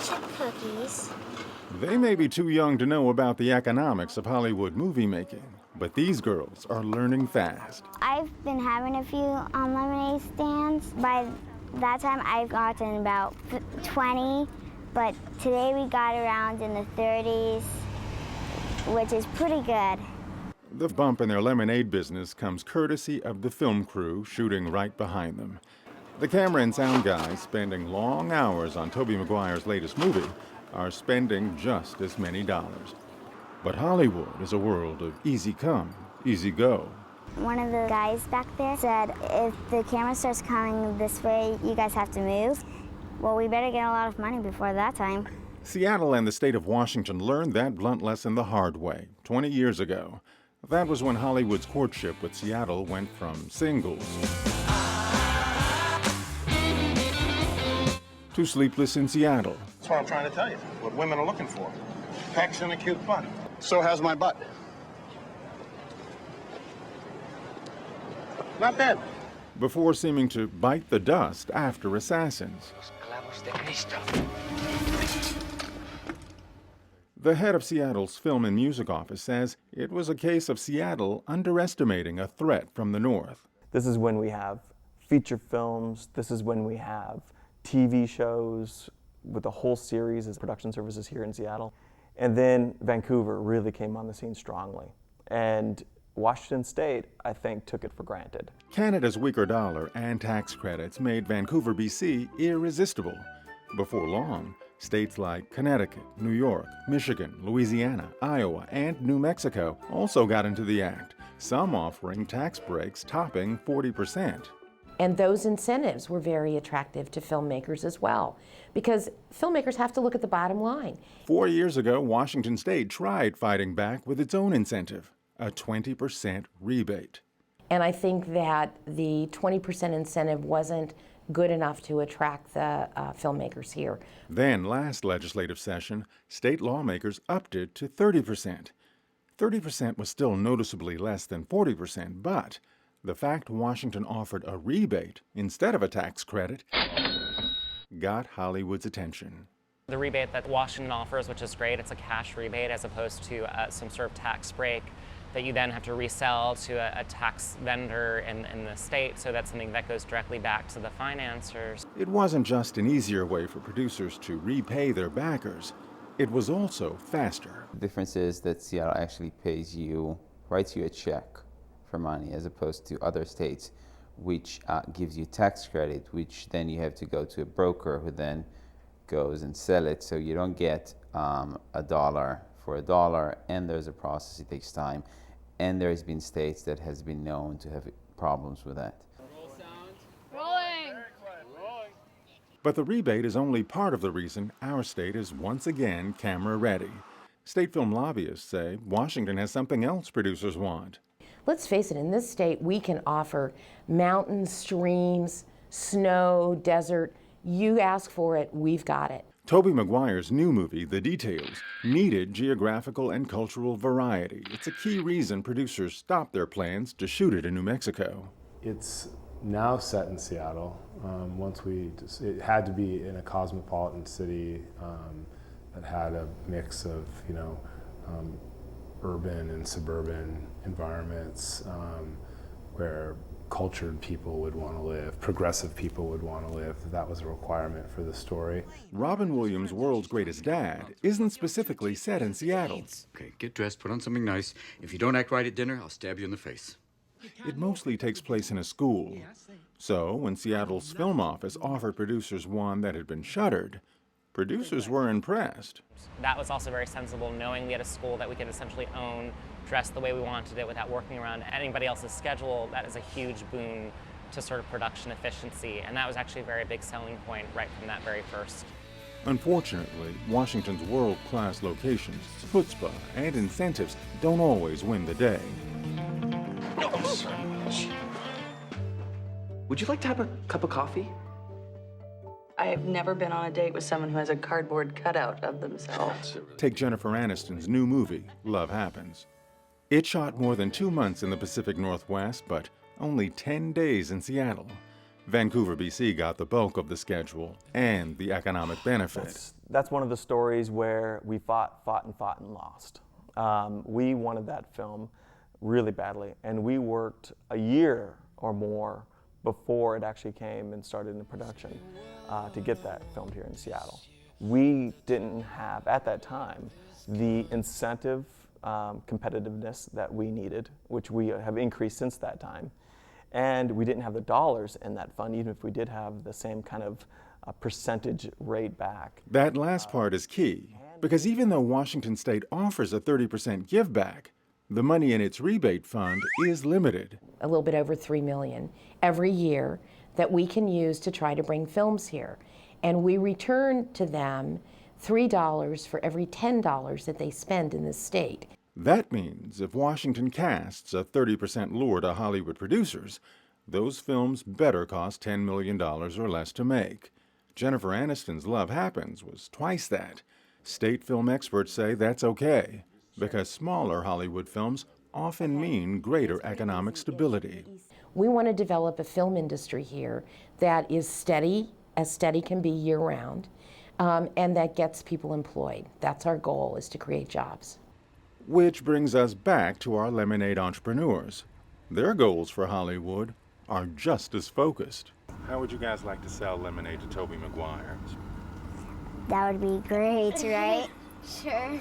chip cookies. They may be too young to know about the economics of Hollywood movie making, but these girls are learning fast. I've been having a few lemonade stands. By that time, I've gotten about 20, but today we got around in the 30s, which is pretty good. The bump in their lemonade business comes courtesy of the film crew shooting right behind them. The camera and sound guys, spending long hours on Tobey Maguire's latest movie, are spending just as many dollars. But Hollywood is a world of easy come, easy go. One of the guys back there said, if the camera starts coming this way, you guys have to move. Well, we better get a lot of money before that time. Seattle and the state of Washington learned that blunt lesson the hard way 20 years ago. That was when Hollywood's courtship with Seattle went from singles to Sleepless in Seattle. That's what I'm trying to tell you, what women are looking for. Pecs and a cute butt. So has my butt. Not bad. Before seeming to bite the dust after Assassins. The head of Seattle's film and music office says it was a case of Seattle underestimating a threat from the north. This is when we have feature films, this is when we have TV shows with a whole series of production services here in Seattle. And then Vancouver really came on the scene strongly. And Washington State, I think, took it for granted. Canada's weaker dollar and tax credits made Vancouver, BC irresistible. Before long, states like Connecticut, New York, Michigan, Louisiana, Iowa, and New Mexico also got into the act, some offering tax breaks topping 40%. And those incentives were very attractive to filmmakers as well, because filmmakers have to look at the bottom line. 4 years ago, Washington State tried fighting back with its own incentive, a 20% rebate. And I think that the 20% incentive wasn't good enough to attract the filmmakers here. Then, last legislative session, state lawmakers upped it to 30%. 30% was still noticeably less than 40%, but the fact Washington offered a rebate instead of a tax credit got Hollywood's attention. The rebate that Washington offers, which is great, it's a cash rebate as opposed to some sort of tax break that you then have to resell to a tax vendor in the state, so that's something that goes directly back to the financiers. It wasn't just an easier way for producers to repay their backers, it was also faster. The difference is that Seattle actually writes you a check for money, as opposed to other states, which gives you tax credit, which then you have to go to a broker who then goes and sell it. So you don't get a dollar for a dollar, and there's a process, it takes time. And there's been states that has been known to have problems with that. Rolling. But the rebate is only part of the reason our state is once again camera ready. State film lobbyists say Washington has something else producers want. Let's face it, in this state, we can offer mountains, streams, snow, desert. You ask for it, we've got it. Tobey Maguire's new movie, The Details, needed geographical and cultural variety. It's a key reason producers stopped their plans to shoot it in New Mexico. It's now set in Seattle. It had to be in a cosmopolitan city that had a mix of, urban and suburban environments where cultured people would want to live, progressive people would want to live. That was a requirement for the story. Robin Williams' World's Greatest Dad isn't specifically set in Seattle. Okay, get dressed, put on something nice. If you don't act right at dinner, I'll stab you in the face. It mostly takes place in a school. So when Seattle's film office offered producers one that had been shuttered, producers were impressed. That was also very sensible, knowing we had a school that we could essentially own, dress the way we wanted it without working around anybody else's schedule. That is a huge boon to sort of production efficiency, and that was actually a very big selling point right from that very first. Unfortunately, Washington's world-class locations, chutzpah, and incentives don't always win the day. Would you like to have a cup of coffee? I've never been on a date with someone who has a cardboard cutout of themselves. Take Jennifer Aniston's new movie, Love Happens. It shot more than 2 months in the Pacific Northwest, but only 10 days in Seattle. Vancouver, BC got the bulk of the schedule and the economic benefit. that's one of the stories where we fought and lost. We wanted that film really badly, and we worked a year or more before it actually came and started in production to get that filmed here in Seattle. We didn't have, at that time, the incentive competitiveness that we needed, which we have increased since that time. And we didn't have the dollars in that fund, even if we did have the same kind of percentage rate back. That last part is key, because even though Washington State offers a 30% give back, the money in its rebate fund is limited. A little bit over $3 million every year that we can use to try to bring films here. And we return to them $3 for every $10 that they spend in this state. That means if Washington casts a 30% lure to Hollywood producers, those films better cost $10 million or less to make. Jennifer Aniston's Love Happens was twice that. State film experts say that's okay, because smaller Hollywood films often mean greater economic stability. We want to develop a film industry here that is steady, as steady can be year-round, and that gets people employed. That's our goal, is to create jobs. Which brings us back to our lemonade entrepreneurs. Their goals for Hollywood are just as focused. How would you guys like to sell lemonade to Tobey Maguire? That would be great, right? Sure.